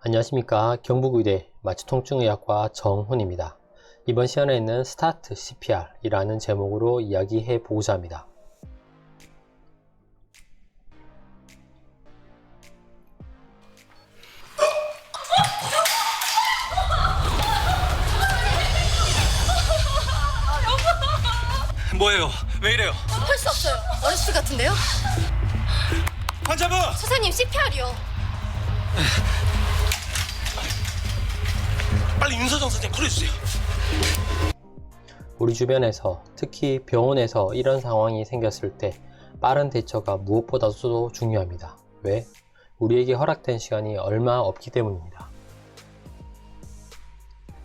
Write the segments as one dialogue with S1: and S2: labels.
S1: 안녕하십니까. 경북의대 마취통증의학과 정훈입니다. 이번 시간에는 스타트 CPR이라는 제목으로 이야기해 보고자 합니다.
S2: 뭐예요? 왜 이래요?
S3: 할 수 없어요. 어르신 같은데요?
S2: 환자분!
S3: 선생님 CPR이요.
S2: 빨리 윤서정 선생님 풀어주세요.
S1: 우리 주변에서 특히 병원에서 이런 상황이 생겼을 때 빠른 대처가 무엇보다도 중요합니다. 왜? 우리에게 허락된 시간이 얼마 없기 때문입니다.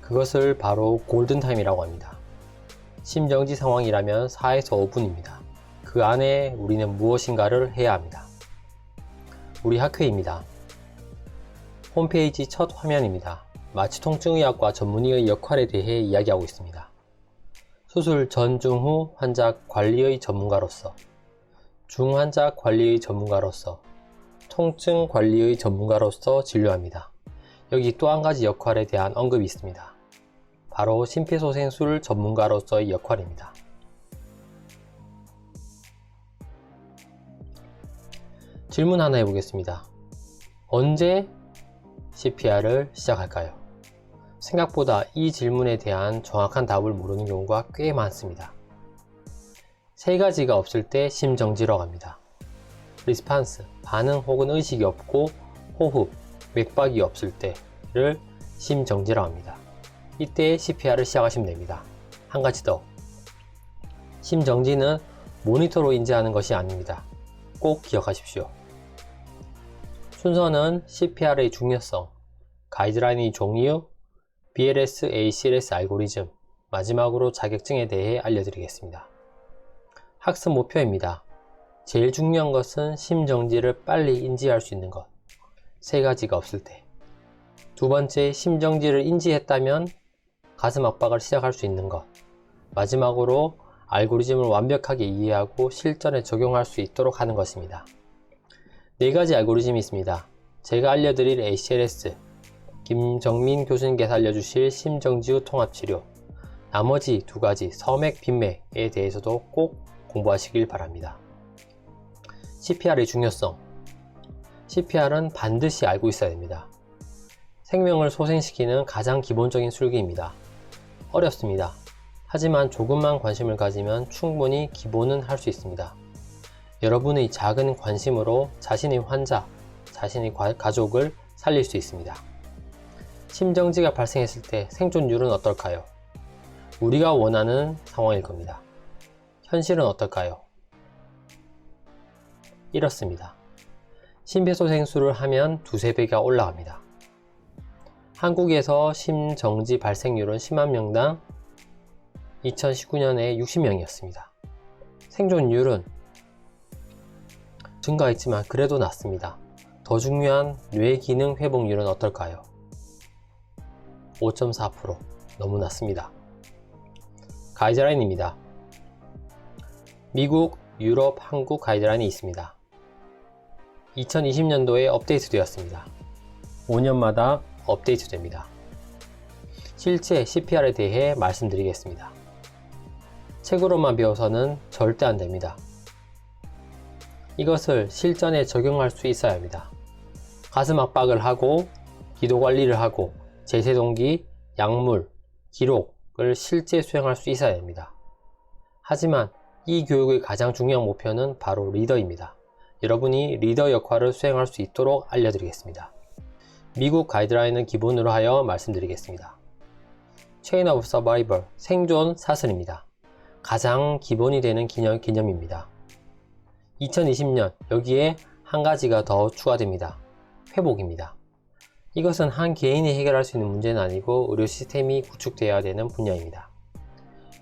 S1: 그것을 바로 골든타임이라고 합니다. 심정지 상황이라면 4에서 5분입니다. 그 안에 우리는 무엇인가를 해야 합니다. 우리 학회입니다. 홈페이지 첫 화면입니다. 마취통증의학과 전문의의 역할에 대해 이야기하고 있습니다. 수술 전, 중, 후 환자 관리의 전문가로서, 중환자 관리의 전문가로서, 통증 관리의 전문가로서 진료합니다. 여기 또 한 가지 역할에 대한 언급이 있습니다. 바로 심폐소생술 전문가로서의 역할입니다. 질문 하나 해보겠습니다. 언제 CPR을 시작할까요? 생각보다 이 질문에 대한 정확한 답을 모르는 경우가 꽤 많습니다. 세 가지가 없을 때 심정지라고 합니다. 리스판스, 반응 혹은 의식이 없고 호흡, 맥박이 없을 때를 심정지라고 합니다. 이때 CPR을 시작하시면 됩니다. 한 가지 더. 심정지는 모니터로 인지하는 것이 아닙니다. 꼭 기억하십시오. 순서는 CPR의 중요성, 가이드라인의 종류, BLS, ACLS 알고리즘, 마지막으로 자격증에 대해 알려드리겠습니다. 학습 목표입니다. 제일 중요한 것은 심정지를 빨리 인지할 수 있는 것. 세 가지가 없을 때. 두 번째, 심정지를 인지했다면 가슴 압박을 시작할 수 있는 것. 마지막으로 알고리즘을 완벽하게 이해하고 실전에 적용할 수 있도록 하는 것입니다. 네 가지 알고리즘이 있습니다. 제가 알려드릴 ACLS, 김정민 교수님께서 알려주실 심정지 후 통합치료, 나머지 두 가지 서맥, 빈맥에 대해서도 꼭 공부하시길 바랍니다. CPR의 중요성. CPR은 반드시 알고 있어야 됩니다. 생명을 소생시키는 가장 기본적인 술기입니다. 어렵습니다. 하지만 조금만 관심을 가지면 충분히 기본은 할 수 있습니다. 여러분의 작은 관심으로 자신의 환자, 자신의 가족을 살릴 수 있습니다. 심정지가 발생했을 때 생존율은 어떨까요? 우리가 원하는 상황일 겁니다. 현실은 어떨까요? 이렇습니다. 심폐소생술을 하면 두세 배가 올라갑니다. 한국에서 심정지 발생률은 10만 명당 2019년에 60명이었습니다. 생존율은 증가했지만 그래도 낮습니다. 더 중요한 뇌 기능 회복률은 어떨까요? 5.4%. 너무 낮습니다. 가이드라인입니다. 미국, 유럽, 한국 가이드라인이 있습니다. 2020년도에 업데이트 되었습니다. 5년마다 업데이트 됩니다. 실제 CPR에 대해 말씀드리겠습니다. 책으로만 배워서는 절대 안 됩니다. 이것을 실전에 적용할 수 있어야 합니다. 가슴 압박을 하고 기도 관리를 하고 제세동기, 약물, 기록을 실제 수행할 수 있어야 합니다. 하지만 이 교육의 가장 중요한 목표는 바로 리더입니다. 여러분이 리더 역할을 수행할 수 있도록 알려드리겠습니다. 미국 가이드라인을 기본으로 하여 말씀드리겠습니다. Chain of Survival, 생존 사슬입니다. 가장 기본이 되는 개념입니다. 2020년 여기에 한 가지가 더 추가됩니다. 회복입니다. 이것은 한 개인이 해결할 수 있는 문제는 아니고 의료 시스템이 구축되어야 되는 분야입니다.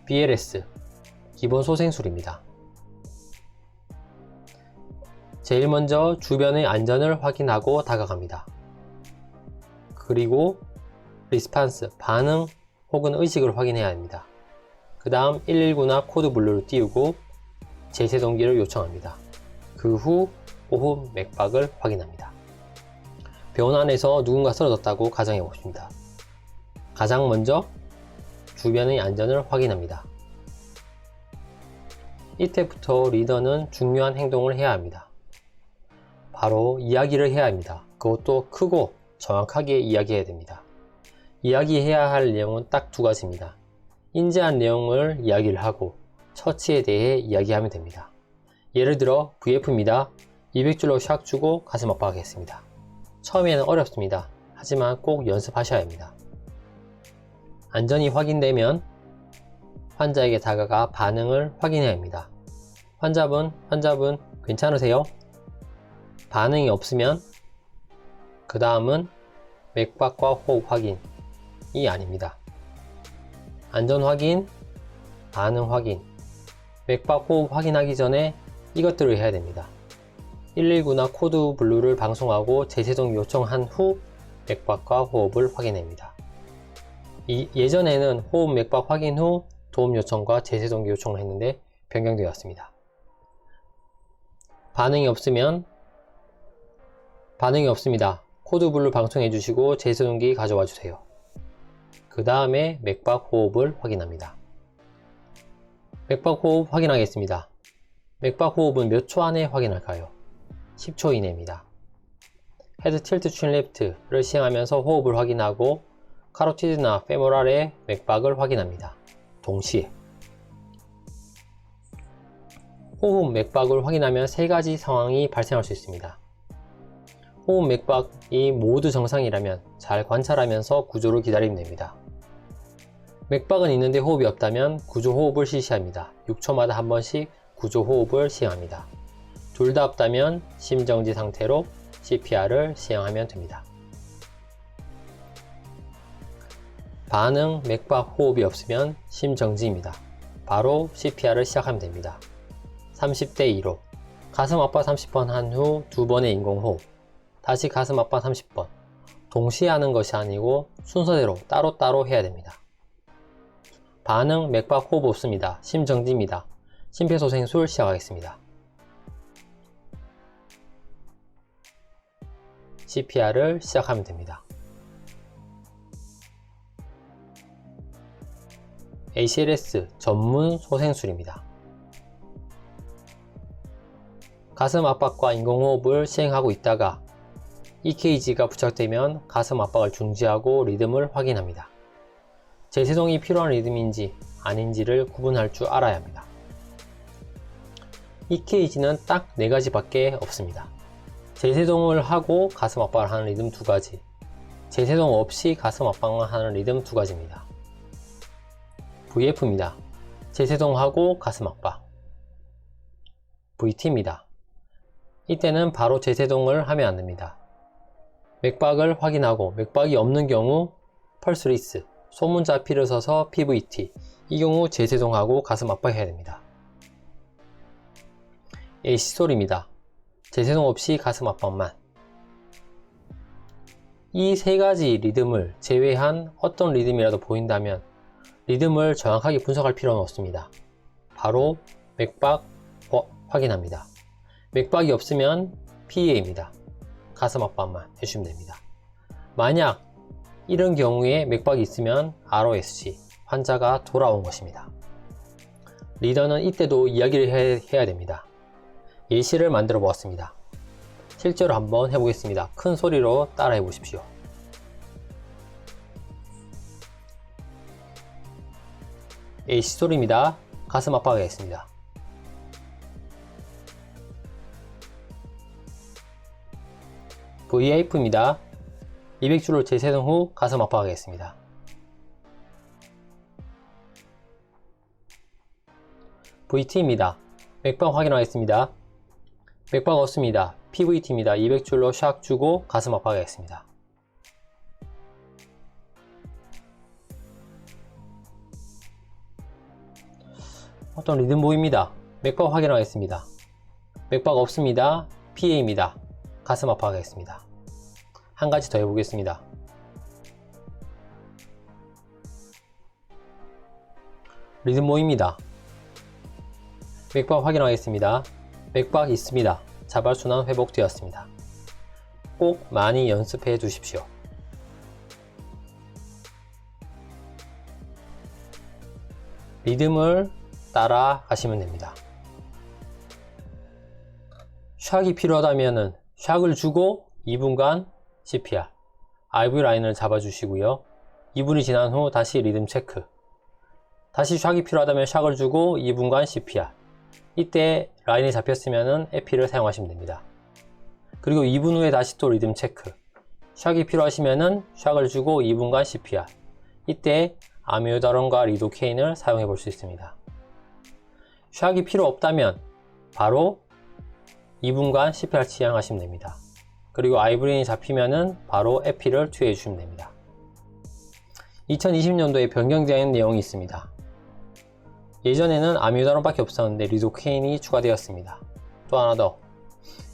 S1: BLS, 기본 소생술입니다. 제일 먼저 주변의 안전을 확인하고 다가갑니다. 그리고 리스판스, 반응 혹은 의식을 확인해야 합니다. 그 다음 119나 코드블루를 띄우고 제세동기를 요청합니다. 그 후 호흡 맥박을 확인합니다. 병원 안에서 누군가 쓰러졌다고 가정해 봅니다. 가장 먼저 주변의 안전을 확인합니다. 이때부터 리더는 중요한 행동을 해야 합니다. 바로 이야기를 해야 합니다. 그것도 크고 정확하게 이야기해야 됩니다. 이야기해야 할 내용은 딱 두 가지입니다. 인지한 내용을 이야기를 하고 처치에 대해 이야기하면 됩니다. 예를 들어 VF입니다. 200줄로 샥 주고 가슴 압박하겠습니다. 처음에는 어렵습니다. 하지만 꼭 연습하셔야 합니다. 안전이 확인되면 환자에게 다가가 반응을 확인해야 합니다. 환자분 괜찮으세요? 반응이 없으면 그 다음은 맥박과 호흡 확인이 아닙니다. 안전 확인, 반응 확인, 맥박 호흡 확인하기 전에 이것들을 해야 됩니다. 119나 코드 블루를 방송하고 재세동 요청한 후 맥박과 호흡을 확인합니다. 예전에는 호흡 맥박 확인 후 도움 요청과 재세동기 요청을 했는데 변경되었습니다. 반응이 없습니다. 코드 블루 방송해 주시고 재세동기 가져와 주세요. 그 다음에 맥박 호흡을 확인합니다. 맥박 호흡 확인하겠습니다. 맥박 호흡은 몇 초 안에 확인할까요? 10초 이내입니다. 헤드 틸트 춘 레프트를 시행하면서 호흡을 확인하고 카로티드나 페모랄의 맥박을 확인합니다. 동시에 호흡 맥박을 확인하면 세 가지 상황이 발생할 수 있습니다. 호흡 맥박이 모두 정상이라면 잘 관찰하면서 구조를 기다리면 됩니다. 맥박은 있는데 호흡이 없다면 구조 호흡을 실시합니다. 6초마다 한 번씩 구조 호흡을 시행합니다. 둘 다 없다면 심정지 상태로 CPR을 시행하면 됩니다. 반응, 맥박, 호흡이 없으면 심정지입니다. 바로 CPR을 시작하면 됩니다. 30대 2로 가슴 압박 30번 한 후 2번의 인공호흡, 다시 가슴 압박 30번, 동시에 하는 것이 아니고 순서대로 따로따로 해야 됩니다. 반응, 맥박, 호흡 없습니다. 심정지입니다. 심폐소생술 시작하겠습니다. CPR을 시작하면 됩니다. ACLS 전문 소생술입니다. 가슴 압박과 인공호흡을 시행하고 있다가 EKG가 부착되면 가슴 압박을 중지하고 리듬을 확인합니다. 재세동이 필요한 리듬인지 아닌지를 구분할 줄 알아야 합니다. EKG는 딱 4가지밖에 없습니다. 재세동을 하고 가슴 압박을 하는 리듬 2가지, 재세동 없이 가슴 압박만 하는 리듬 2가지입니다. VF입니다. 재세동하고 가슴 압박. VT입니다. 이때는 바로 재세동을 하면 안됩니다. 맥박을 확인하고 맥박이 없는 경우 펄스 리스, 소문자 P를 써서 PVT, 이 경우 재세동하고 가슴 압박해야 됩니다. AC솔입니다. 재세동 없이 가슴 압박만. 이 3가지 리듬을 제외한 어떤 리듬이라도 보인다면 리듬을 정확하게 분석할 필요는 없습니다. 바로 맥박 확인합니다. 맥박이 없으면 PEA입니다. 가슴 압박만 해주시면 됩니다. 만약 이런 경우에 맥박이 있으면 ROSG, 환자가 돌아온 것입니다. 리더는 이때도 이야기를 해야 됩니다. 예시를 만들어 보았습니다. 실제로 한번 해보겠습니다. 큰 소리로 따라해 보십시오. AC솔입니다. 가슴 압박하겠습니다. VIF입니다. 200줄을 재세동 후 가슴 압박하겠습니다. VT입니다. 맥박 확인하겠습니다. 맥박 없습니다. PVT입니다. 200줄로 샥 주고 가슴 압박하겠습니다. 어떤 리듬 보입니다. 맥박 확인하겠습니다. 맥박 없습니다. PA입니다. 가슴 압박하겠습니다. 한 가지 더 해보겠습니다. 리듬 보입니다. 맥박 확인하겠습니다. 맥박 있습니다. 자발순환 회복되었습니다. 꼭 많이 연습해 두십시오. 리듬을 따라 가시면 됩니다. 샥이 필요하다면 샥을 주고 2분간 CPR, IV 라인을 잡아주시고요. 2분이 지난 후 다시 리듬 체크, 다시 샥이 필요하다면 샥을 주고 2분간 CPR, 이때 라인이 잡혔으면 에피를 사용하시면 됩니다. 그리고 2분 후에 다시 또 리듬 체크, 샥이 필요하시면 샥을 주고 2분간 CPR, 이때 아미오다론과 리도케인을 사용해 볼 수 있습니다. 샥이 필요 없다면 바로 2분간 CPR 시행하시면 됩니다. 그리고 아이브린이 잡히면은 바로 에피를 투여해 주시면 됩니다. 2020년도에 변경된 내용이 있습니다. 예전에는 아미오다론밖에 없었는데 리도케인이 추가되었습니다. 또 하나 더,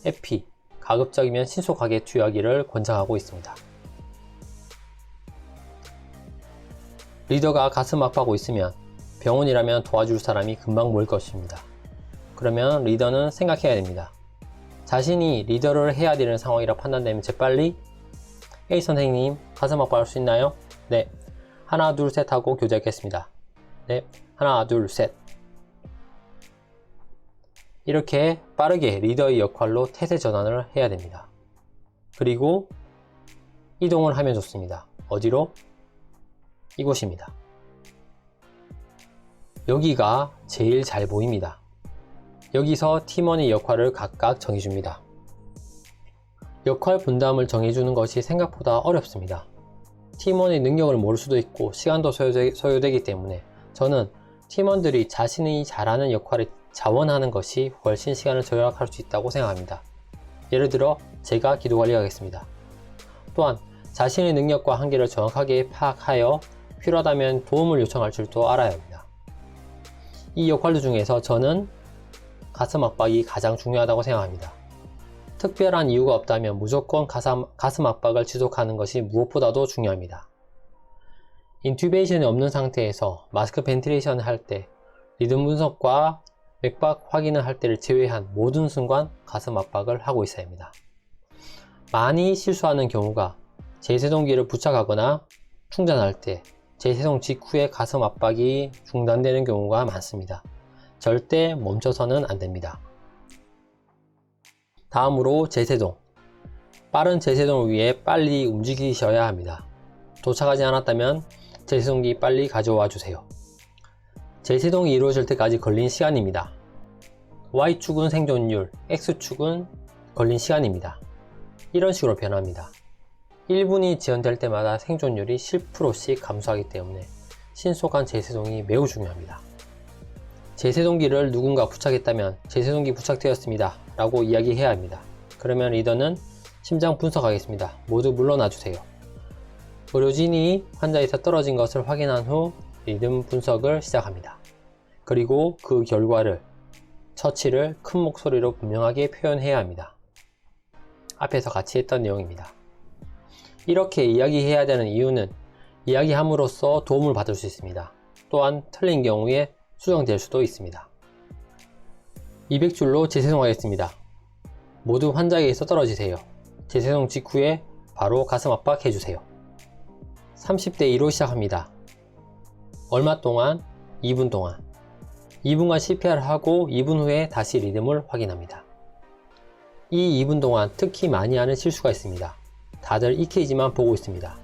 S1: 에피, 가급적이면 신속하게 투여하기를 권장하고 있습니다. 리더가 가슴 아파하고 있으면 병원이라면 도와줄 사람이 금방 모일 것입니다. 그러면 리더는 생각해야 됩니다. 자신이 리더를 해야 되는 상황이라 판단되면 재빨리 A 선생님, 가슴 아파할 수 있나요? 네. 하나 둘 셋 하고 교제하겠습니다. 네. 하나 둘 셋. 이렇게 빠르게 리더의 역할로 태세 전환을 해야 됩니다. 그리고 이동을 하면 좋습니다. 어디로? 이곳입니다. 여기가 제일 잘 보입니다. 여기서 팀원의 역할을 각각 정해줍니다. 역할 분담을 정해주는 것이 생각보다 어렵습니다. 팀원의 능력을 모를 수도 있고 시간도 소요되기 때문에 저는 팀원들이 자신이 잘하는 역할에 자원하는 것이 훨씬 시간을 절약할 수 있다고 생각합니다. 예를 들어 제가 기도관리를 하겠습니다. 또한 자신의 능력과 한계를 정확하게 파악하여 필요하다면 도움을 요청할 줄도 알아야 합니다. 이 역할들 중에서 저는 가슴 압박이 가장 중요하다고 생각합니다. 특별한 이유가 없다면 무조건 가슴 압박을 지속하는 것이 무엇보다도 중요합니다. 인튜베이션이 없는 상태에서 마스크 벤틸레이션을 할 때, 리듬 분석과 맥박 확인을 할 때를 제외한 모든 순간 가슴 압박을 하고 있어야 합니다. 많이 실수하는 경우가 제세동기를 부착하거나 충전할 때 제세동 직후에 가슴 압박이 중단되는 경우가 많습니다. 절대 멈춰서는 안 됩니다. 다음으로 제세동. 빠른 제세동을 위해 빨리 움직이셔야 합니다. 도착하지 않았다면 제세동기 빨리 가져와 주세요. 제세동이 이루어질 때까지 걸린 시간입니다. Y축은 생존율, X축은 걸린 시간입니다. 이런 식으로 변합니다. 1분이 지연될 때마다 생존율이 10%씩 감소하기 때문에 신속한 제세동이 매우 중요합니다. 제세동기를 누군가 부착했다면 제세동기 부착되었습니다 라고 이야기해야 합니다. 그러면 리더는 심장 분석하겠습니다. 모두 물러나 주세요. 의료진이 환자에서 떨어진 것을 확인한 후 리듬 분석을 시작합니다. 그리고 그 결과를, 처치를 큰 목소리로 분명하게 표현해야 합니다. 앞에서 같이 했던 내용입니다. 이렇게 이야기해야 되는 이유는 이야기함으로써 도움을 받을 수 있습니다. 또한 틀린 경우에 수정될 수도 있습니다. 200줄로 제세동하겠습니다. 모두 환자에게서 떨어지세요. 제세동 직후에 바로 가슴 압박 해주세요. 30대 2로 시작합니다. 얼마 동안? 2분 동안. 2분간 CPR을 하고 2분 후에 다시 리듬을 확인합니다. 이 2분 동안 특히 많이 하는 실수가 있습니다. 다들 EKG만 보고 있습니다.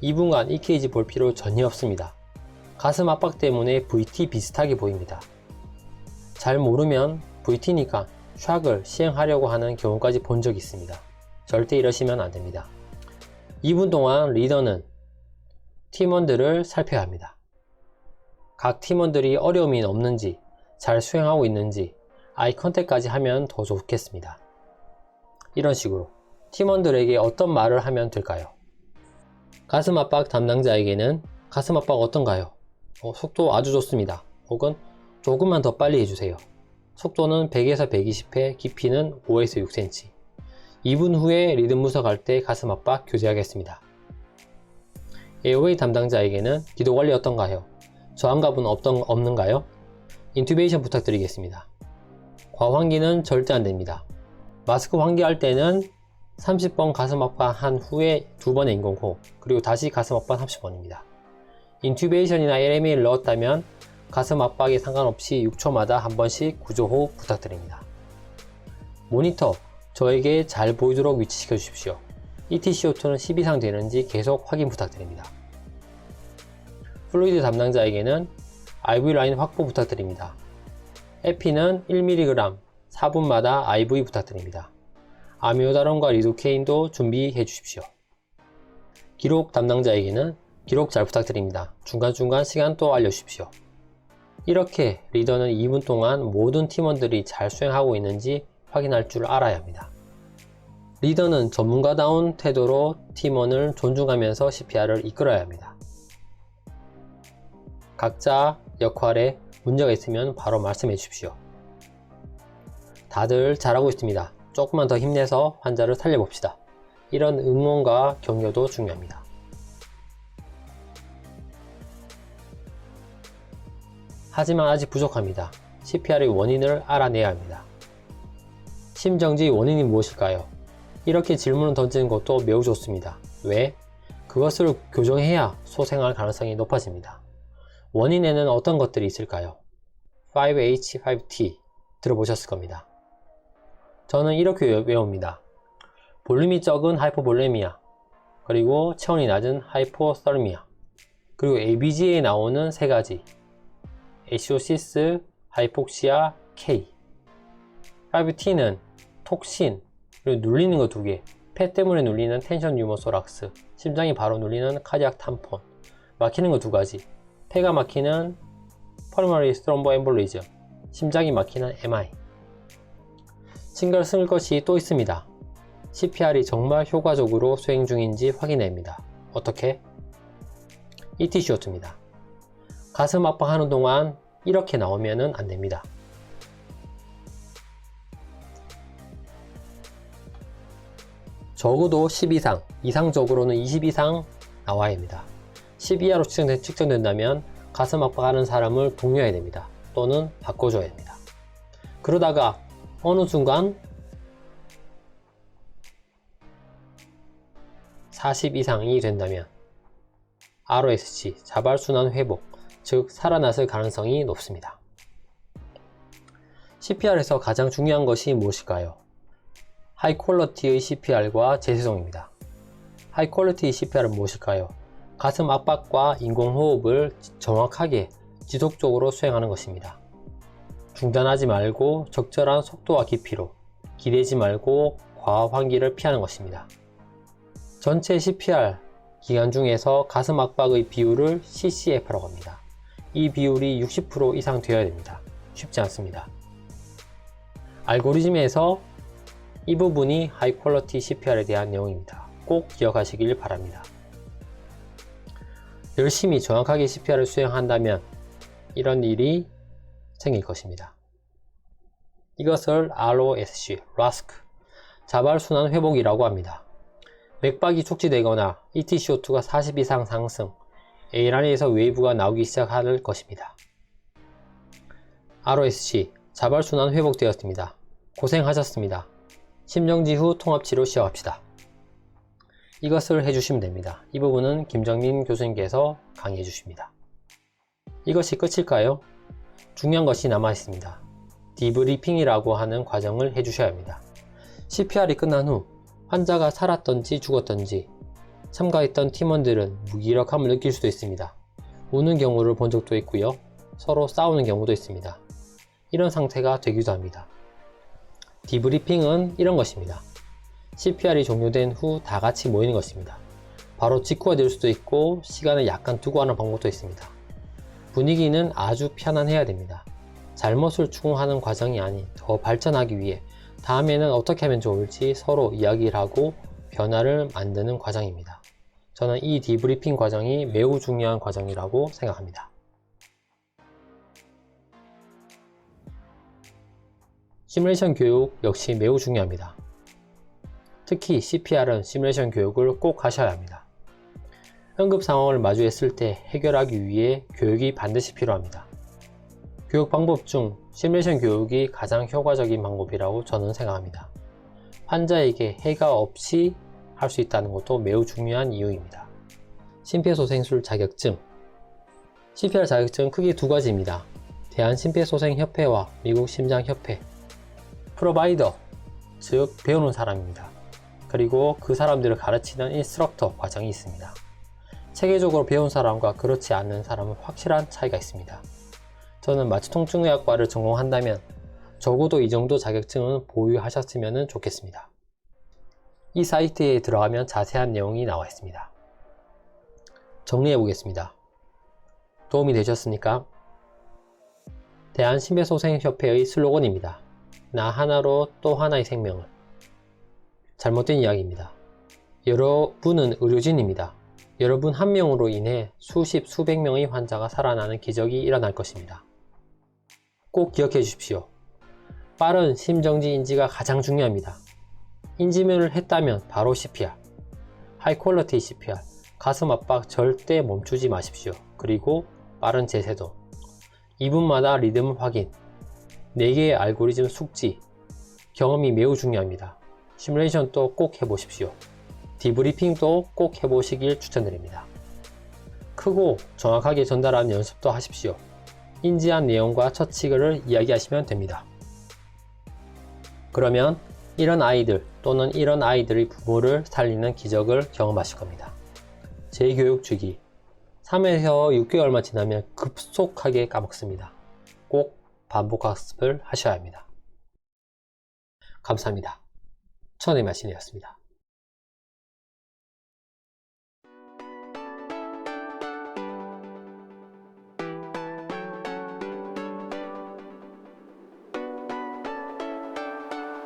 S1: 2분간 EKG 볼 필요 전혀 없습니다. 가슴 압박 때문에 VT 비슷하게 보입니다. 잘 모르면 VT니까 샥을 시행하려고 하는 경우까지 본 적이 있습니다. 절대 이러시면 안 됩니다. 2분 동안 리더는 팀원들을 살펴야 합니다. 각 팀원들이 어려움이 없는지, 잘 수행하고 있는지 아이 컨택까지 하면 더 좋겠습니다. 이런 식으로 팀원들에게 어떤 말을 하면 될까요? 가슴 압박 담당자에게는 가슴 압박 어떤가요? 속도 아주 좋습니다. 혹은 조금만 더 빨리 해주세요. 속도는 100에서 120회, 깊이는 5에서 6cm. 2분 후에 리듬 분석할 때 가슴 압박 교체하겠습니다. 에어웨이 담당자에게는 기도 관리 어떤가요? 저항갑은 없는가요? 인튜베이션 부탁드리겠습니다. 과환기는 절대 안 됩니다. 마스크 환기할 때는 30번 가슴 압박한 후에 2번의 인공호흡, 그리고 다시 가슴 압박 30번입니다. 인튜베이션이나 LMA를 넣었다면 가슴 압박에 상관없이 6초마다 한 번씩 구조호흡 부탁드립니다. 모니터, 저에게 잘 보이도록 위치시켜 주십시오. ETCO2는 10 이상 되는지 계속 확인 부탁드립니다. 플루이드 담당자에게는 IV 라인 확보 부탁드립니다. 에피는 1mg 4분마다 IV 부탁드립니다. 아미오다론과 리도케인도 준비해 주십시오. 기록 담당자에게는 기록 잘 부탁드립니다. 중간중간 시간도 알려주십시오. 이렇게 리더는 2분 동안 모든 팀원들이 잘 수행하고 있는지 확인할 줄 알아야 합니다. 리더는 전문가다운 태도로 팀원을 존중하면서 CPR을 이끌어야 합니다. 각자 역할에 문제가 있으면 바로 말씀해 주십시오. 다들 잘하고 있습니다. 조금만 더 힘내서 환자를 살려봅시다. 이런 응원과 격려도 중요합니다. 하지만 아직 부족합니다. CPR의 원인을 알아내야 합니다. 심정지 원인이 무엇일까요? 이렇게 질문을 던지는 것도 매우 좋습니다. 왜? 그것을 교정해야 소생할 가능성이 높아집니다. 원인에는 어떤 것들이 있을까요? 5H, 5T 들어보셨을 겁니다. 저는 이렇게 외웁니다. 볼륨이 적은 하이포볼레미아, 그리고 체온이 낮은 하이포서미아, 그리고 ABG에 나오는 세 가지 에시오시스, 하이폭시아, K. 5T는 톡신, 그리고 눌리는 거 2개, 폐 때문에 눌리는 텐션 뉴모소락스, 심장이 바로 눌리는 카디악 탐폰, 막히는 거 2가지, 폐가 막히는 퍼리머리 스트롬보 엠볼리즘, 심장이 막히는 MI. 신경 쓸 것이 또 있습니다. CPR이 정말 효과적으로 수행 중인지 확인해냅니다. 어떻게? ETCO2입니다. 가슴 압박하는 동안 이렇게 나오면 안됩니다. 적어도 10 이상, 이상적으로는 20 이상 나와야 합니다. 10 이하로 측정된다면 가슴 압박하는 사람을 독려해야 됩니다. 또는 바꿔줘야 됩니다. 그러다가 어느 순간 40 이상이 된다면 ROSC, 자발순환 회복, 즉 살아났을 가능성이 높습니다. CPR에서 가장 중요한 것이 무엇일까요? 하이 퀄리티의 CPR과 재세동입니다. 하이 퀄리티의 CPR은 무엇일까요? 가슴 압박과 인공호흡을 정확하게 지속적으로 수행하는 것입니다. 중단하지 말고 적절한 속도와 깊이로, 기대지 말고 과환기를 피하는 것입니다. 전체 CPR 기간 중에서 가슴 압박의 비율을 CCF라고 합니다. 이 비율이 60% 이상 되어야 됩니다. 쉽지 않습니다. 알고리즘에서 이 부분이 하이 퀄리티 CPR에 대한 내용입니다. 꼭 기억하시길 바랍니다. 열심히 정확하게 CPR을 수행한다면 이런 일이 생길 것입니다. 이것을 ROSC, 자발순환 회복이라고 합니다. 맥박이 촉지되거나 ETCO2가 40 이상 상승, A라인에서 웨이브가 나오기 시작할 것입니다. ROSC, 자발순환 회복되었습니다. 고생하셨습니다. 심정지 후 통합치료 시작합시다. 이것을 해주시면 됩니다. 이 부분은 김정민 교수님께서 강의해 주십니다. 이것이 끝일까요? 중요한 것이 남아 있습니다. 디브리핑이라고 하는 과정을 해주셔야 합니다. CPR이 끝난 후 환자가 살았던지 죽었던지 참가했던 팀원들은 무기력함을 느낄 수도 있습니다. 우는 경우를 본 적도 있고요. 서로 싸우는 경우도 있습니다. 이런 상태가 되기도 합니다. 디브리핑은 이런 것입니다. CPR이 종료된 후 다 같이 모이는 것입니다. 바로 직후가 될 수도 있고 시간을 약간 두고 하는 방법도 있습니다. 분위기는 아주 편안해야 됩니다. 잘못을 추궁하는 과정이 아닌 더 발전하기 위해 다음에는 어떻게 하면 좋을지 서로 이야기를 하고 변화를 만드는 과정입니다. 저는 이 디브리핑 과정이 매우 중요한 과정이라고 생각합니다. 시뮬레이션 교육 역시 매우 중요합니다. 특히 CPR은 시뮬레이션 교육을 꼭 하셔야 합니다. 응급 상황을 마주했을 때 해결하기 위해 교육이 반드시 필요합니다. 교육 방법 중 시뮬레이션 교육이 가장 효과적인 방법이라고 저는 생각합니다. 환자에게 해가 없이 할 수 있다는 것도 매우 중요한 이유입니다. 심폐소생술 자격증. CPR 자격증은 크게 두 가지입니다. 대한심폐소생협회와 미국심장협회. 프로바이더, 즉 배우는 사람입니다. 그리고 그 사람들을 가르치는 인스트럭터 과정이 있습니다. 체계적으로 배운 사람과 그렇지 않은 사람은 확실한 차이가 있습니다. 저는 마취통증의학과를 전공한다면 적어도 이 정도 자격증은 보유하셨으면 좋겠습니다. 이 사이트에 들어가면 자세한 내용이 나와 있습니다. 정리해 보겠습니다. 도움이 되셨습니까? 대한심폐소생협회의 슬로건입니다. 나 하나로 또 하나의 생명을. 잘못된 이야기입니다. 여러분은 의료진입니다. 여러분 한 명으로 인해 수십, 수백 명의 환자가 살아나는 기적이 일어날 것입니다. 꼭 기억해 주십시오. 빠른 심정지 인지가 가장 중요합니다. 인지면을 했다면 바로 CPR, 하이 퀄리티 CPR, 가슴 압박 절대 멈추지 마십시오. 그리고 빠른 제세동, 2분마다 리듬 확인, 4개의 알고리즘 숙지, 경험이 매우 중요합니다. 시뮬레이션도 꼭 해보십시오. 디브리핑도 꼭 해보시길 추천드립니다. 크고 정확하게 전달하는 연습도 하십시오. 인지한 내용과 처치를 이야기하시면 됩니다. 그러면 이런 아이들 또는 이런 아이들의 부모를 살리는 기적을 경험하실 겁니다. 재교육 주기 3에서 6개월만 지나면 급속하게 까먹습니다. 꼭 반복 학습을 하셔야 합니다. 감사합니다. 천의 마신이었습니다.